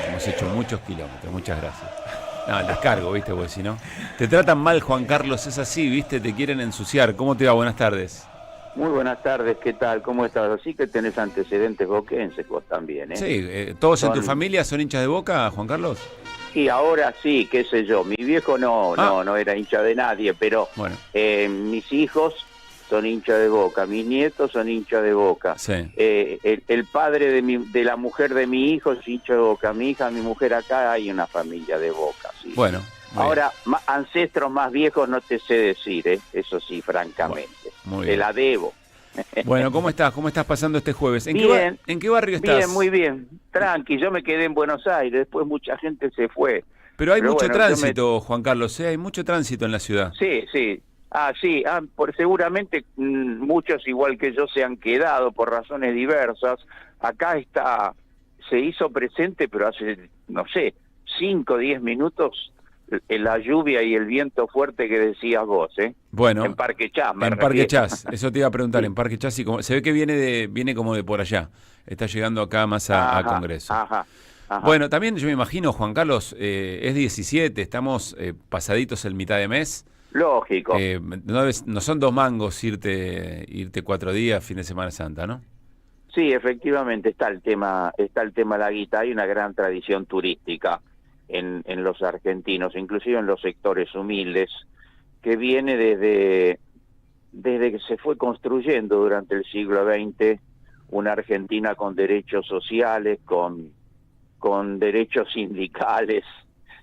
Hemos hecho muchos kilómetros, muchas gracias. No, les cargo, ¿viste? Porque si no, te tratan mal, Juan Carlos, es así, ¿viste? Te quieren ensuciar. ¿Cómo te va? Buenas tardes. Muy buenas tardes, ¿qué tal? ¿Cómo estás? Así que tenés antecedentes boquenses vos también, ¿eh? Sí, ¿todos en tu familia son hinchas de Boca, Juan Carlos? Y ahora sí, qué sé yo, mi viejo no era hincha de nadie, pero Bueno, mis hijos son hinchas de Boca, mis nietos son hinchas de Boca. sí. El padre de la mujer de mi hijo es hincha de Boca, mi hija, mi mujer acá, hay una familia de Boca, sí. Bueno, muy Ahora, ancestros más viejos no te sé decir, ¿eh? Eso sí, francamente. muy Te bien. la debo. Bueno, ¿cómo estás? ¿Cómo estás pasando este jueves? Bien. ¿En qué barrio estás? Bien, muy bien. Tranqui, yo me quedé en Buenos Aires, después mucha gente se fue. Pero hay mucho bueno, tránsito, Juan Carlos, ¿eh? Hay mucho tránsito en la ciudad. Sí, sí. Sí, seguramente muchos igual que yo se han quedado por razones diversas. Acá se hizo presente, pero hace, no sé, 5 o 10 minutos, la lluvia y el viento fuerte que decías vos, ¿eh? Bueno, En Parque Chas, me en Parque refiero. Chas, eso te iba a preguntar, Sí. en Parque Chas, y se ve que viene como de por allá, está llegando acá más a Ajá, Congreso. ajá. Bueno, también yo me imagino, Juan Carlos, es 17, estamos pasaditos el mitad de mes. Lógico. No son 2 mangos irte 4 días, fin de Semana Santa, ¿no? Sí, efectivamente está el tema de la guita. Hay una gran tradición turística en los argentinos, inclusive en los sectores humildes, que viene desde que se fue construyendo durante el siglo XX una Argentina con derechos sociales, con derechos sindicales,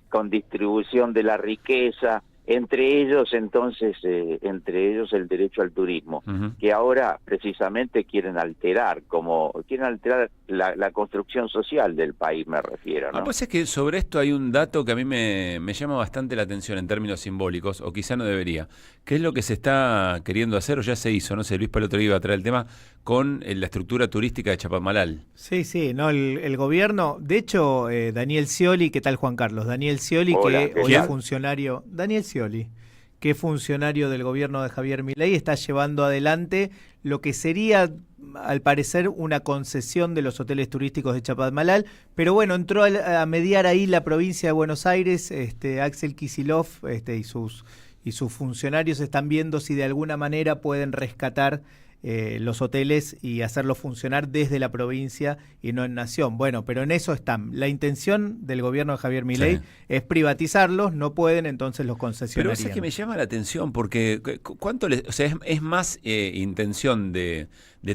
con distribución de la riqueza, entre ellos el derecho al turismo, Ujú. que ahora precisamente quieren alterar la construcción social del país, me refiero, ¿no? Pues es que sobre esto hay un dato que a mí me llama bastante la atención en términos simbólicos, o quizá no debería, que es lo que se está queriendo hacer, o ya se hizo, no sé, Luis Palotro iba a traer el tema, con la estructura turística de Chapadmalal. Sí, sí, no, el gobierno, de hecho, Daniel Scioli, ¿qué tal Juan Carlos? Daniel Scioli, Hola, que ¿qué hoy es tal? funcionario, Daniel Scioli, que es funcionario del gobierno de Javier Milei, está llevando adelante lo que sería, al parecer, una concesión de los hoteles turísticos de Chapadmalal, pero bueno, entró a mediar ahí la provincia de Buenos Aires, Axel Kicillof, y sus funcionarios están viendo si de alguna manera pueden rescatar los hoteles y hacerlos funcionar desde la provincia y no en nación. Bueno, pero en eso están. La intención del gobierno de Javier Milei es privatizarlos, no pueden, entonces los Pero concesionarían. es que me llama la atención porque o sea, es más intención de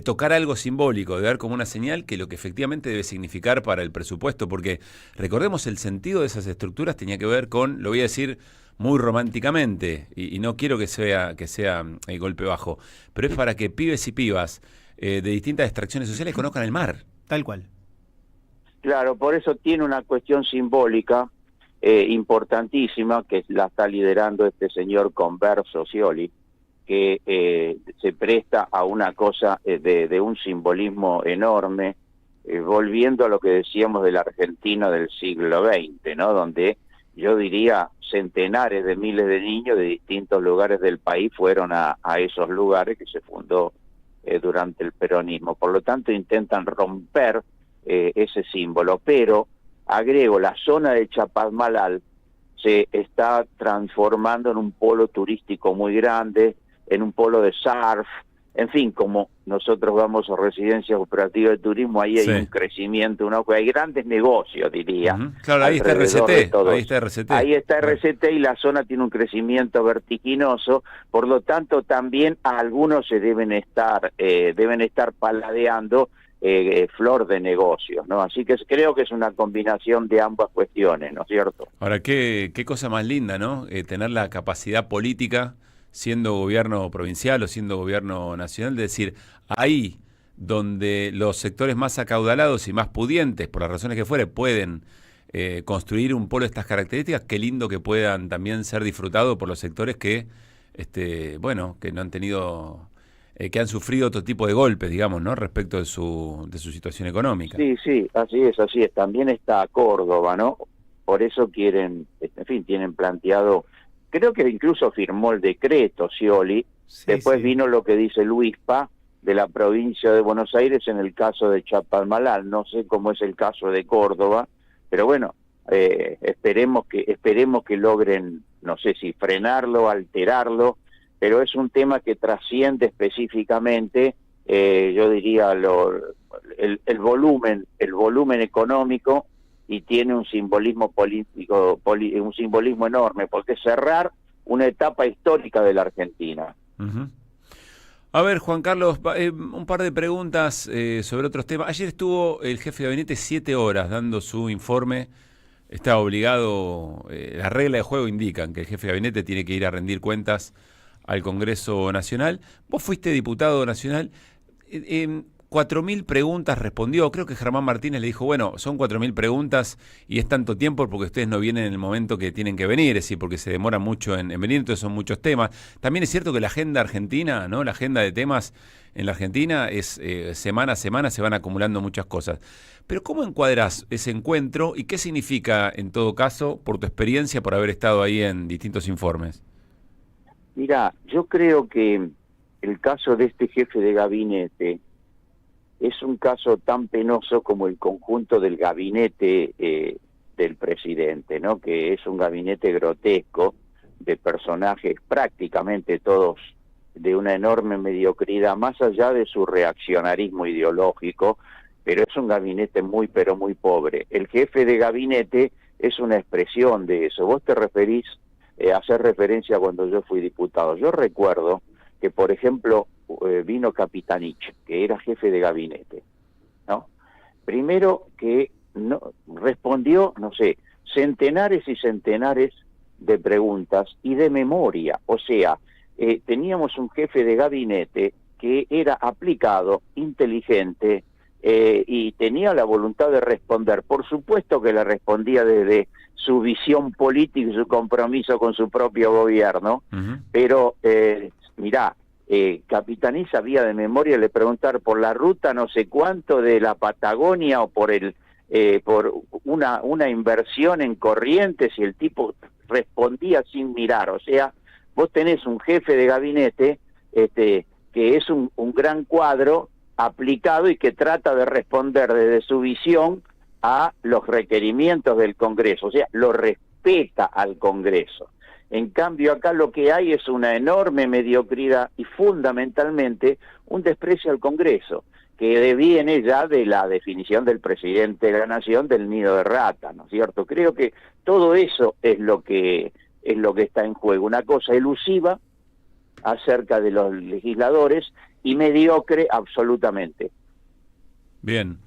tocar algo simbólico, de dar como una señal que lo que efectivamente debe significar para el presupuesto, porque recordemos el sentido de esas estructuras tenía que ver con, lo voy a decir muy románticamente, y no quiero que sea golpe bajo, pero es para que pibes y pibas de distintas extracciones sociales conozcan el mar. Tal cual. Claro, por eso tiene una cuestión simbólica importantísima, que la está liderando este señor Converso Scioli, que se presta a una cosa de un simbolismo enorme, volviendo a lo que decíamos de la Argentina del siglo XX, ¿no? Donde yo diría centenares de miles de niños de distintos lugares del país fueron a esos lugares que se fundó durante el peronismo. Por lo tanto, intentan romper ese símbolo, pero agrego, la zona de Chapadmalal se está transformando en un polo turístico muy grande, en un polo de surf, en fin, como nosotros vamos a residencias operativas de turismo, ahí hay un crecimiento, hay grandes negocios, diría. Claro, ahí está RCT, Ahí está RCT y la zona tiene un crecimiento vertiginoso, por lo tanto también a algunos se deben estar paladeando flor de negocios, ¿no? Así que creo que es una combinación de ambas cuestiones, ¿no es cierto? Ahora, qué cosa más linda, ¿no? Tener la capacidad política, siendo gobierno provincial o siendo gobierno nacional, de decir, ahí donde los sectores más acaudalados y más pudientes, por las razones que fuere, pueden construir un polo de estas características, qué lindo que puedan también ser disfrutados por los sectores que, que no han tenido, que han sufrido otro tipo de golpes, digamos, ¿no? Respecto de su situación económica. Sí, sí, así es. También está Córdoba, ¿no? Por eso quieren, en fin, tienen planteado, creo que incluso firmó el decreto Scioli, Sí, después sí. vino lo que dice Luispa, de la provincia de Buenos Aires en el caso de Chapadmalal. No sé cómo es el caso de Córdoba, pero bueno, esperemos que logren, no sé si frenarlo, alterarlo, pero es un tema que trasciende específicamente, yo diría, el volumen económico, y tiene un simbolismo político, un simbolismo enorme, porque es cerrar una etapa histórica de la Argentina. Uh-huh. A ver, Juan Carlos, un par de preguntas sobre otros temas. Ayer estuvo el jefe de gabinete 7 horas dando su informe. Está obligado, las reglas de juego indican que el jefe de gabinete tiene que ir a rendir cuentas al Congreso Nacional. Vos fuiste diputado nacional. 4.000 preguntas respondió. Creo que Germán Martínez le dijo, bueno, son 4.000 preguntas y es tanto tiempo porque ustedes no vienen en el momento que tienen que venir, es decir, porque se demora mucho en venir, entonces son muchos temas. También es cierto que la agenda argentina, ¿no? La agenda de temas en la Argentina es semana a semana se van acumulando muchas cosas. Pero ¿cómo encuadrás ese encuentro y qué significa, en todo caso, por tu experiencia, por haber estado ahí en distintos informes? Mira, yo creo que el caso de este jefe de gabinete es un caso tan penoso como el conjunto del gabinete del presidente, ¿no? Que es un gabinete grotesco de personajes prácticamente todos de una enorme mediocridad, más allá de su reaccionarismo ideológico, pero es un gabinete muy, pero muy pobre. El jefe de gabinete es una expresión de eso. Vos te referís a hacer referencia cuando yo fui diputado. Yo recuerdo que, por ejemplo, vino Capitanich, que era jefe de gabinete, ¿no? Primero que no respondió, no sé, centenares y centenares de preguntas y de memoria. O sea, teníamos un jefe de gabinete que era aplicado, inteligente, y tenía la voluntad de responder. Por supuesto que le respondía desde su visión política y su compromiso con su propio gobierno, pero mirá, Capitanich sabía de memoria le preguntar por la ruta no sé cuánto de la Patagonia o por una inversión en Corrientes, y el tipo respondía sin mirar. O sea, vos tenés un jefe de gabinete que es un gran cuadro aplicado y que trata de responder desde su visión a los requerimientos del Congreso, o sea, lo respeta al Congreso. En cambio, acá lo que hay es una enorme mediocridad y fundamentalmente un desprecio al Congreso, que deviene ya de la definición del presidente de la Nación del nido de rata, ¿no es cierto? Creo que todo eso es lo que está en juego, una cosa elusiva acerca de los legisladores y mediocre absolutamente. Bien.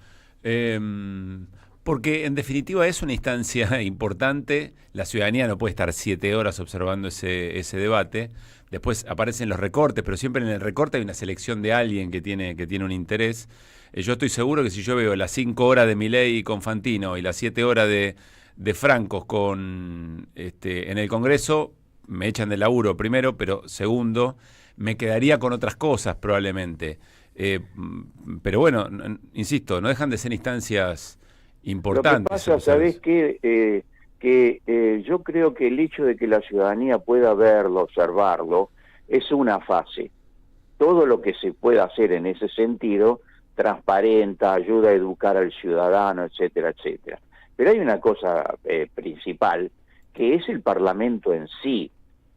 Porque en definitiva es una instancia importante, la ciudadanía no puede estar 7 horas observando ese debate, después aparecen los recortes, pero siempre en el recorte hay una selección de alguien que tiene un interés. Yo estoy seguro que si yo veo las 5 horas de Milei con Fantino y las 7 horas de Francos en el Congreso, me echan del laburo primero, pero segundo, me quedaría con otras cosas probablemente. Pero bueno, insisto, no dejan de ser instancias importantes. Lo que pasa, ¿sabés qué? Yo creo que el hecho de que la ciudadanía pueda verlo, observarlo, es una fase. Todo lo que se pueda hacer en ese sentido transparenta, ayuda a educar al ciudadano, etcétera, etcétera. Pero hay una cosa principal, que es el Parlamento en sí.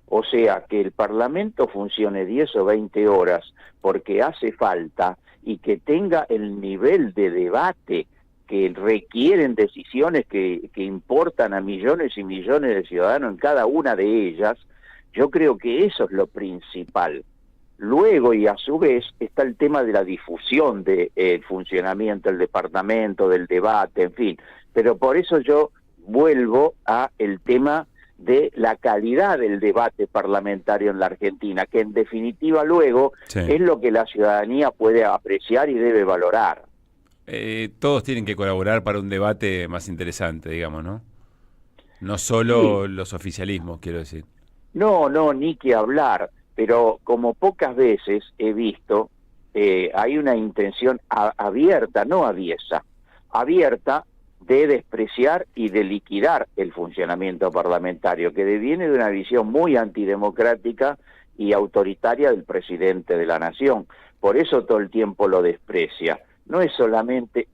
O sea, que el Parlamento funcione 10 o 20 horas porque hace falta, y que tenga el nivel de debate que requieren decisiones que importan a millones y millones de ciudadanos en cada una de ellas. Yo creo que eso es lo principal. Luego, y a su vez, está el tema de la difusión del funcionamiento del Parlamento, del debate, en fin. Pero por eso yo vuelvo a el tema de la calidad del debate parlamentario en la Argentina, que en definitiva luego es lo que la ciudadanía puede apreciar y debe valorar. Todos tienen que colaborar para un debate más interesante, digamos, ¿no? No solo los oficialismos, quiero decir. No, ni que hablar, pero como pocas veces he visto, hay una intención abierta, no aviesa, abierta, de despreciar y de liquidar el funcionamiento parlamentario, que deviene de una visión muy antidemocrática y autoritaria del presidente de la Nación. por eso todo el tiempo lo desprecia. No es solamente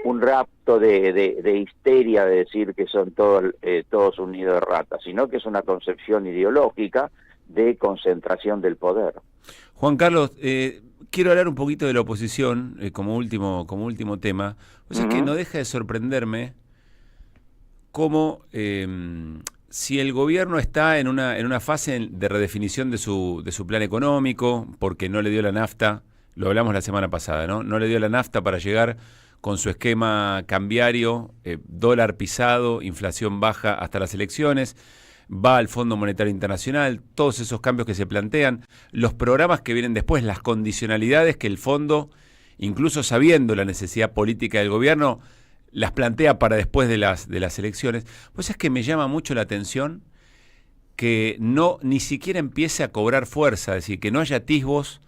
un rapto de histeria de decir que son todos un nido de ratas, sino que es una concepción ideológica de concentración del poder. Juan Carlos, quiero hablar un poquito de la oposición como último tema. O sea, es que no deja de sorprenderme cómo si el gobierno está en una fase de redefinición de su plan económico, porque no le dio la nafta, lo hablamos la semana pasada, ¿no? No le dio la nafta para llegar con su esquema cambiario, dólar pisado, inflación baja hasta las elecciones, va al Fondo Monetario Internacional, todos esos cambios que se plantean, los programas que vienen después, las condicionalidades que el fondo, incluso sabiendo la necesidad política del gobierno, las plantea para después de las elecciones. Pues es que me llama mucho la atención que ni siquiera empiece a cobrar fuerza, es decir, que no haya atisbos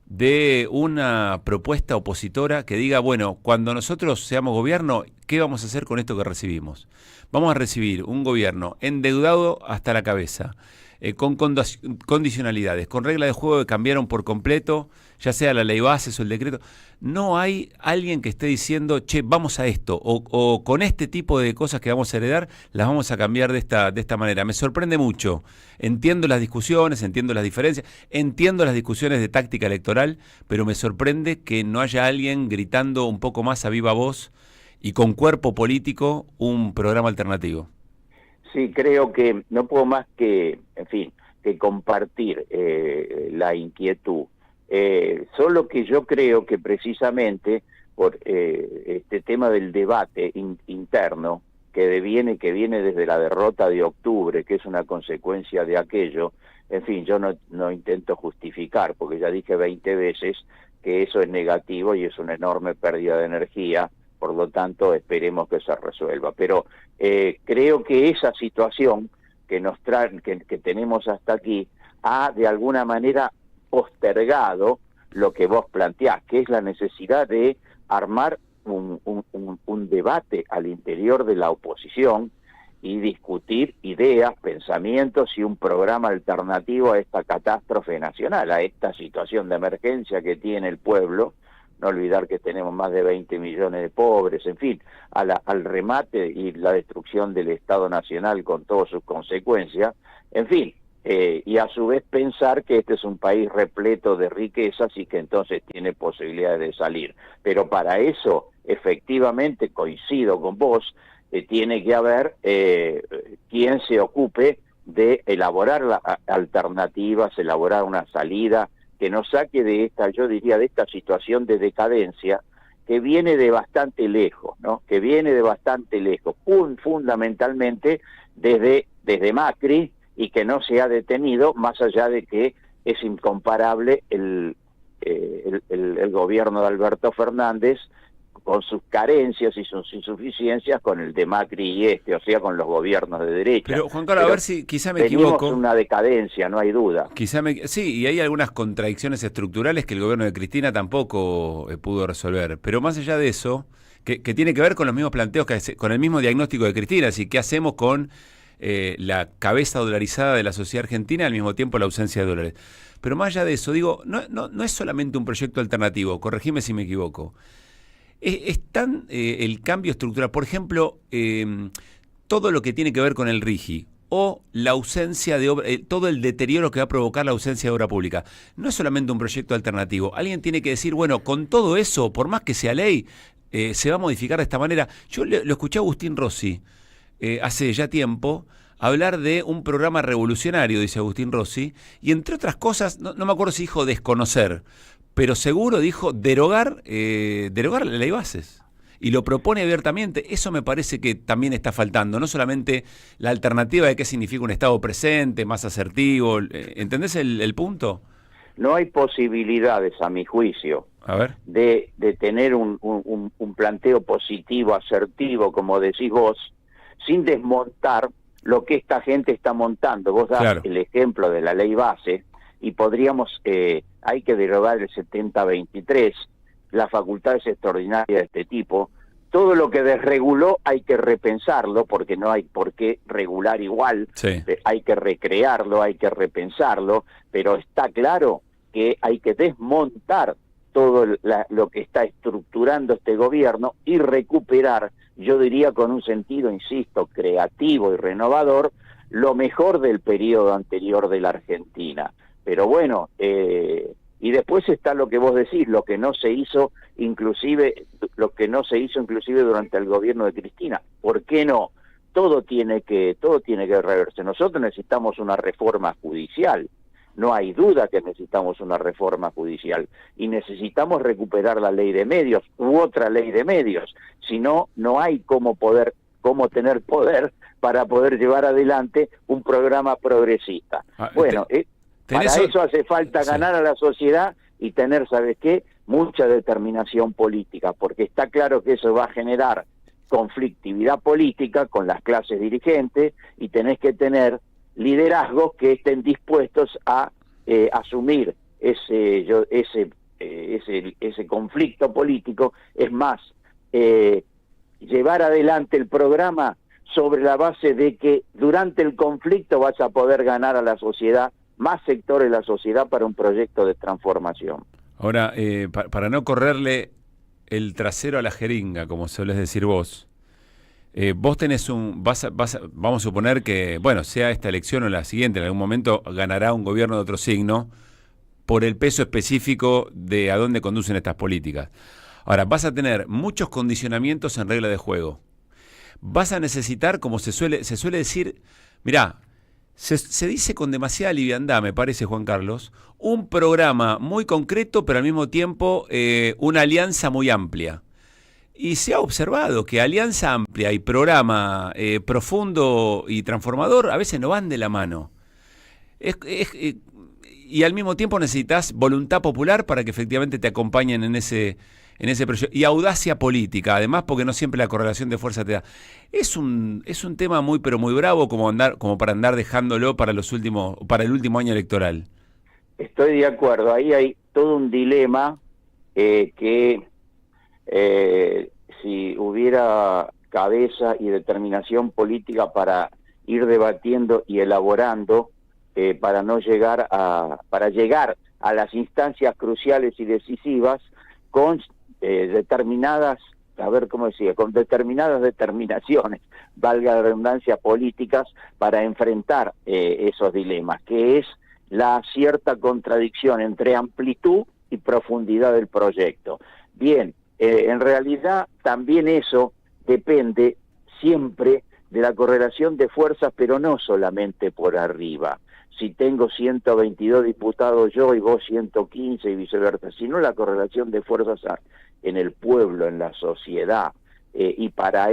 de una propuesta opositora que diga, bueno, cuando nosotros seamos gobierno, ¿qué vamos a hacer con esto que recibimos? Vamos a recibir un gobierno endeudado hasta la cabeza, con condicionalidades, con reglas de juego que cambiaron por completo, ya sea la ley bases o el decreto. No hay alguien que esté diciendo, che, vamos a esto, o con este tipo de cosas que vamos a heredar, las vamos a cambiar de esta manera. Me sorprende mucho. Entiendo las discusiones, entiendo las diferencias, entiendo las discusiones de táctica electoral, pero me sorprende que no haya alguien gritando un poco más a viva voz y con cuerpo político un programa alternativo. Sí, creo que no puedo más que, en fin, que compartir la inquietud. Solo que yo creo que precisamente por este tema del debate interno que viene desde la derrota de octubre, que es una consecuencia de aquello, en fin, yo no intento justificar, porque ya dije 20 veces que eso es negativo y es una enorme pérdida de energía, por lo tanto esperemos que se resuelva. Pero creo que esa situación que nos traen, que tenemos hasta aquí, ha de alguna manera postergado lo que vos planteás, que es la necesidad de armar un debate al interior de la oposición y discutir ideas, pensamientos y un programa alternativo a esta catástrofe nacional, a esta situación de emergencia que tiene el pueblo. No olvidar que tenemos más de 20 millones de pobres, en fin, al remate y la destrucción del Estado Nacional con todas sus consecuencias, en fin, y a su vez pensar que este es un país repleto de riquezas y que entonces tiene posibilidades de salir. Pero para eso, efectivamente, coincido con vos, tiene que haber quien se ocupe de elaborar alternativas, elaborar una salida que nos saque de esta, yo diría, de esta situación de decadencia que viene de bastante lejos, ¿no? Que viene de bastante lejos, fundamentalmente desde Macri, y que no se ha detenido, más allá de que es incomparable el gobierno de Alberto Fernández con sus carencias y sus insuficiencias con el de Macri y o sea, con los gobiernos de derecha. Pero Juan Carlos, a ver si quizá me equivoco. Tenemos una decadencia, no hay duda. Sí, y hay algunas contradicciones estructurales que el gobierno de Cristina tampoco pudo resolver. Pero más allá de eso, que tiene que ver con los mismos planteos, con el mismo diagnóstico de Cristina, así ¿qué hacemos con la cabeza dolarizada de la sociedad argentina y al mismo tiempo la ausencia de dólares? Pero más allá de eso, digo, no es solamente un proyecto alternativo, corregime si me equivoco. Es tan el cambio estructural, por ejemplo, todo lo que tiene que ver con el RIGI o la ausencia de obra, todo el deterioro que va a provocar la ausencia de obra pública. No es solamente un proyecto alternativo. Alguien tiene que decir, bueno, con todo eso, por más que sea ley, se va a modificar de esta manera. Yo lo escuché a Agustín Rossi hace ya tiempo hablar de un programa revolucionario, dice Agustín Rossi, y entre otras cosas, no me acuerdo si dijo desconocer, pero seguro dijo derogar la ley bases. Y lo propone abiertamente. Eso me parece que también está faltando. No solamente la alternativa de qué significa un Estado presente, más asertivo. ¿Entendés el punto? No hay posibilidades, a mi juicio, de tener un planteo positivo, asertivo, como decís vos, sin desmontar lo que esta gente está montando. Vos das el ejemplo de la ley base, y podríamos, hay que derogar el 70-23, las facultades extraordinarias de este tipo. Todo lo que desreguló hay que repensarlo, porque no hay por qué regular igual, hay que recrearlo, hay que repensarlo, pero está claro que hay que desmontar todo lo que está estructurando este gobierno y recuperar, yo diría con un sentido, insisto, creativo y renovador, lo mejor del periodo anterior de la Argentina. Pero bueno, y después está lo que vos decís, lo que no se hizo inclusive durante el gobierno de Cristina. ¿Por qué no? Todo tiene que reverse. Nosotros necesitamos una reforma judicial. No hay duda que necesitamos una reforma judicial y necesitamos recuperar la ley de medios u otra ley de medios. Si no, no hay cómo tener poder para poder llevar adelante un programa progresista. Bueno, para eso hace falta ganar a la sociedad y tener, ¿sabes qué?, mucha determinación política, porque está claro que eso va a generar conflictividad política con las clases dirigentes y tenés que tener liderazgos que estén dispuestos a asumir ese conflicto político. Es más, llevar adelante el programa sobre la base de que durante el conflicto vas a poder ganar a la sociedad, más sectores de la sociedad para un proyecto de transformación. Ahora, para no correrle el trasero a la jeringa, como sueles decir vos, vos tenés vamos a suponer que, bueno, sea esta elección o la siguiente, en algún momento ganará un gobierno de otro signo por el peso específico de a dónde conducen estas políticas. Ahora, vas a tener muchos condicionamientos en regla de juego. Vas a necesitar, como se suele decir, mirá, se dice con demasiada liviandad, me parece, Juan Carlos, un programa muy concreto, pero al mismo tiempo una alianza muy amplia. Y se ha observado que alianza amplia y programa profundo y transformador a veces no van de la mano. Y al mismo tiempo necesitas voluntad popular para que efectivamente te acompañen en ese proyecto. Y audacia política, además, porque no siempre la correlación de fuerza te da. Es un tema muy, pero muy bravo como para andar dejándolo para el último año electoral. Estoy de acuerdo. Ahí hay todo un dilema que si hubiera cabeza y determinación política para ir debatiendo y elaborando para llegar a las instancias cruciales y decisivas con determinadas determinaciones, valga la redundancia, políticas para enfrentar esos dilemas, que es la cierta contradicción entre amplitud y profundidad del proyecto. Bien, en realidad también eso depende siempre de la correlación de fuerzas, pero no solamente por arriba. Si tengo 122 diputados yo y vos 115 y viceversa, sino la correlación de fuerzas en el pueblo, en la sociedad. Y para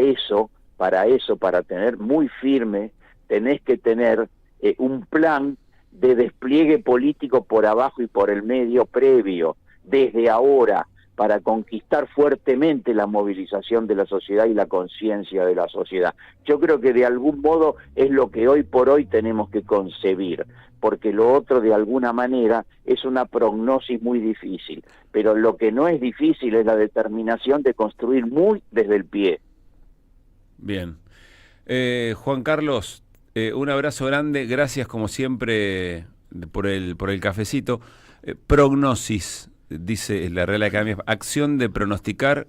tener muy firme, tenés que tener un plan de despliegue político por abajo y por el medio previo, desde ahora, para conquistar fuertemente la movilización de la sociedad y la conciencia de la sociedad. Yo creo que de algún modo es lo que hoy por hoy tenemos que concebir, porque lo otro de alguna manera es una prognosis muy difícil, pero lo que no es difícil es la determinación de construir muy desde el pie. Bien. Juan Carlos, un abrazo grande, gracias como siempre por el cafecito. Prognosis. Dice la Real Academia, acción de pronosticar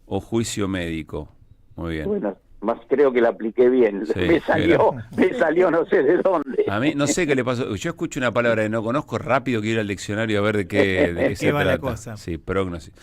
o juicio médico. Muy bien. Bueno, más creo que la apliqué bien. Sí, me salió no sé de dónde. A mí no sé qué le pasó. Yo escucho una palabra que no conozco, rápido quiero ir al diccionario a ver de qué se trata. Va la cosa. Sí, prognosis.